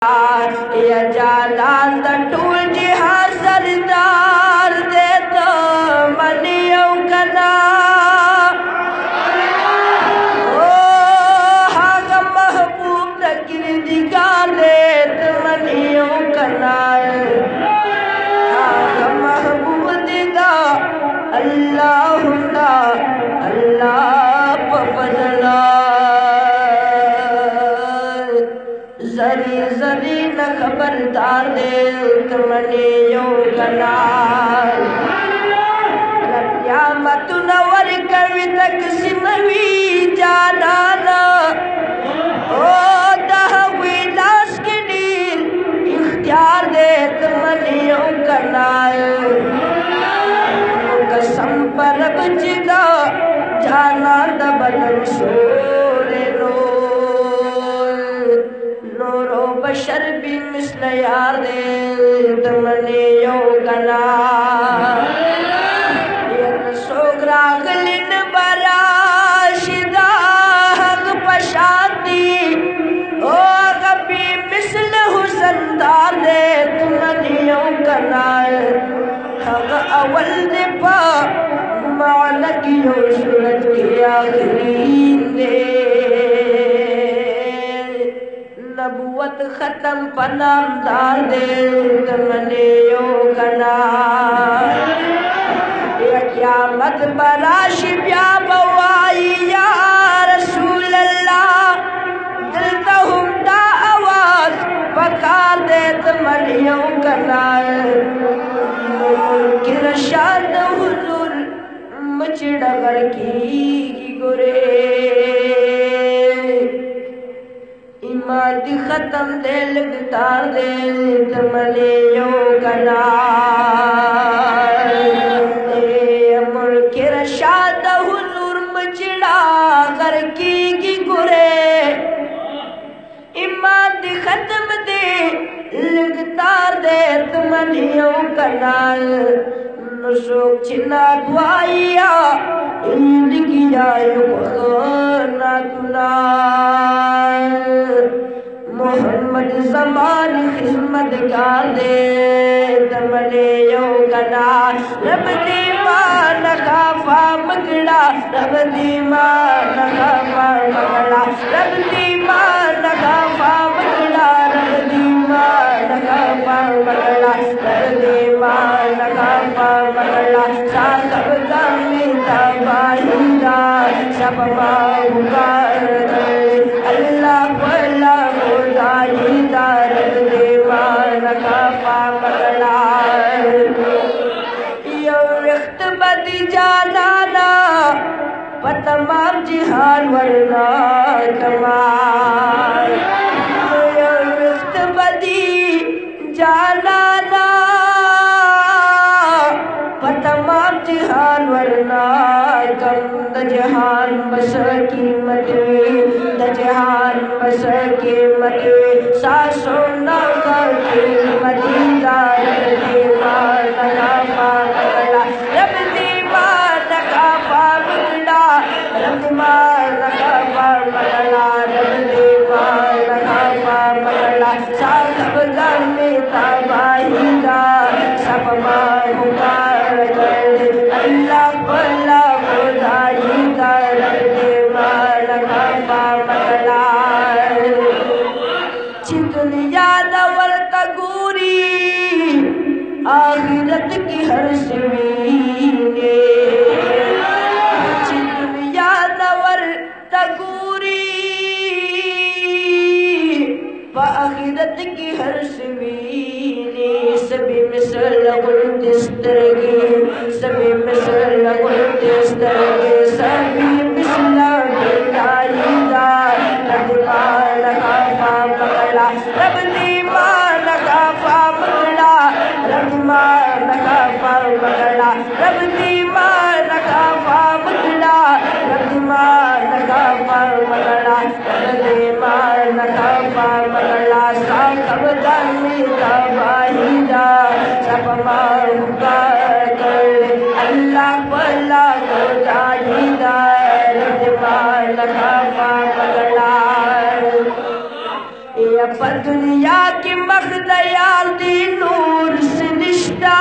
या जाला टूल जिहा सरदार दे तो मनियो कना ओ हाग महबूब तकिर दिगार दे तो मनियो कना हाग महबूब दिगा अल्लाह हुदा अल्लाह पफजला जरी जरी न खबरदार दे तुमने यो कना क़यामत नवर कवि तक सिनवी जाना न ओ दहवी लाश के नीर इख्तियार दे तुमने यो कना कसम पर बचिदा जाना द बदन शोरे नूरो बशर भी मिसल यार दे तुमने यो कना सोगरा गलिन बराशिदा हक पशाती ओ कभी मिसल हुसनदार दे तुमने यो कना हक अवल दे पा मानक यो सूरज की आखिरी दे नबुवत खत्म पनामदार दे तुमने यो कना क़यामत बराश ब्या बवाई या रसूल अल्लाह दिल तहुम दा आवाज पकार दे तुमने यो कना किरशाद हुजूर मचड़ा की गुरे इमाद खत्म दे लगतार दे तुमने यो कना मुल्क रशाद हुजूर मचड़ा कर की गुरे इमाद खत्म दे लगतार दे तुमने यो कना नशोक छिना दुआइया इंदगी जायो ना तुना मोहम्मद ज़मान खिदमत गार दे तुमने यो कना रब दी मान खाफा मगड़ा रब दी मान खाफा मगड़ा रब दी मान खाफा मगड़ा रब दी मान खाफा मगड़ा रब दी मान खाफा मगड़ा साकब गामी तबाहिदा सब माहुगा अल्लाह वल्ला खुदाईदा रब दी मान खाफा मगड़ा यो वक्त बदी जाना ना पतमाम जिहान वरना कमाल यो वक्त बदी जाना ना पतमाम जिहान वरना कम द जहान बस कीमत द जहान बस कीमत सासों ना कर कीमतीदा रब दी मान खाफा मगड़ा रब दी मान खाफा मगड़ा रब मान खाफा मगड़ा रब दी मान खाफा मगड़ा साकब गामी तबाहिदा सब माहुगा अल्लाह वल्ला खुदाईदा रब दी मान खाफा मगड़ा दुनिया नवर तगूरी आखिरत की हर सवीने दुनिया नवर तगूरी आखिरत की हर सवीने सभी मिसल गुलदस्तगी सभी मिसल गुलदस्तगी सभी मिसल गिलाईदा रब मान खाफा मगड़ा रब दी मान खाफा मगड़ा रब मान खाफा मगड़ा रब दी मान खाफा मगड़ा रब मान खाफा मगड़ा रब दी मान खाफा मगड़ा साकब गामी तबाहिदा सब माहुगा अल्लाह वल्ला खुदाईदा रब मान खाफा मगड़ा पर दुनिया की मखदयाल दी नूर सिनिश्ता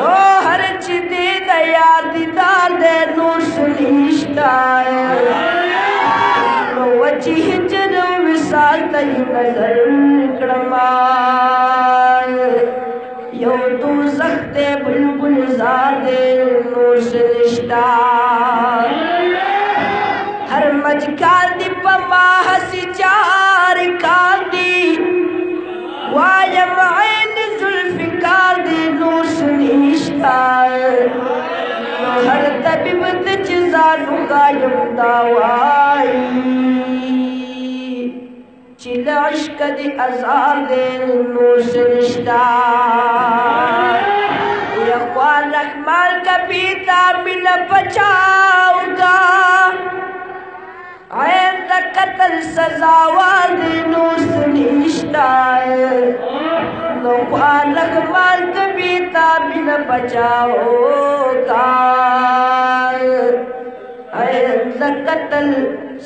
ओ हर चिदे दया दीदार दे नूर सिनिश्ता वची हिजर विसाल तई नजर कड़माल यो तू सख्ते बुलबुल ज़ादे नूर सिनिश्ता हर मजकाल दी पमा हसी चार काल दी वायम ऐन जुल्फिकार दी नूर सिनिश्ता हर तबीब तजानु गायम दावाई चिल इश्क दी अज़ार दे नूर सिनिश्ता यख्वान रखमाल का पीता मिल बचाऊंगा आयत कत्ल सजावार दे नूर सिनिश्ता यख्वान रखमाल का पीता मिल बचाऊंगा आयत कत्ल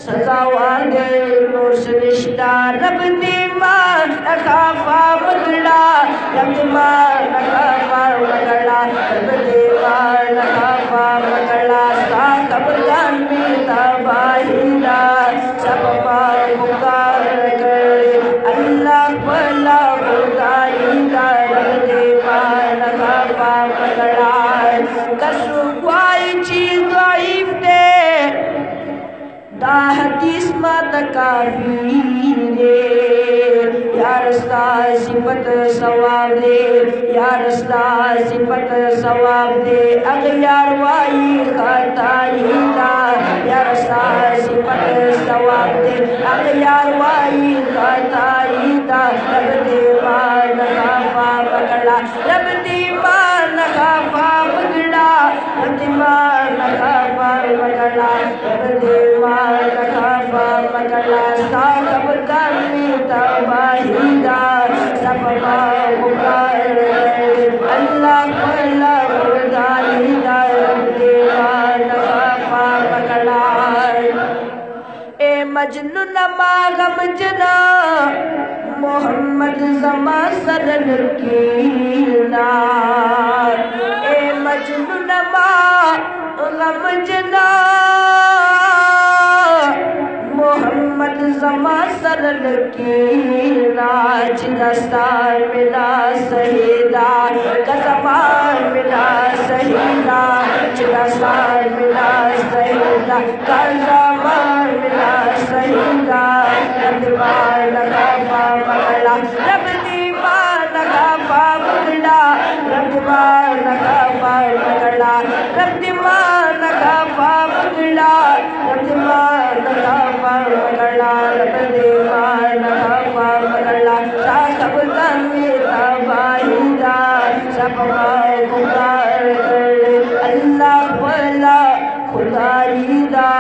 सजावार दे नूर सिनिश्ता रब दी मां नखाफा मगड़ा रब दी मां नखाफा मगड़ा रब दी मां नखाफा मगड़ा सा कब्रगान में तबाहीदा सब मां पुकार करे अल्लाह भला खुदाईदा रब दी मां नखाफा मगड़ा कसु कोई चीज ज़ाइफ दे दा हदीस मात काफी दे यार सा सिफत सवाब दे यार सा सिफत सवाब दे अगयार वाई खताई दा यार सा सिफत सवाब दे अगयार वाई खताई दा रब दे मान खाफा पकड़ा रब दे मान खाफा पकड़ा रब दे मान खाफा पकड़ा रब दे मान खाफा पकड़ा सा कब्र में तबाहीदा सब पुकार अल्लाह भला खुदाईदा रब दे मान खाफा पकड़ा ए मजनू नमा गम जना मोहम्मद ज़मा सरन कीना ए मजनू नमा गम जना मोहम्मद ज़मा सरन कीना जिदस्तार मिला सहीदा कज़मान मिला सहीदा जिदस्तार मिला सहीदा कज़मान मिला सहीदा रब दीवार नखाफा पकड़ा रब दीवार नखाफा पकड़ा रब दीवार नखाफा पकड़ा रब दीवार नखाफा पकड़ा रब दीवार नखाफा पकड़ा रब दीवार नखाफा पकड़ा सा कब्र में तबाहीदा सब पुकार अल्लाह भला खुदाईदा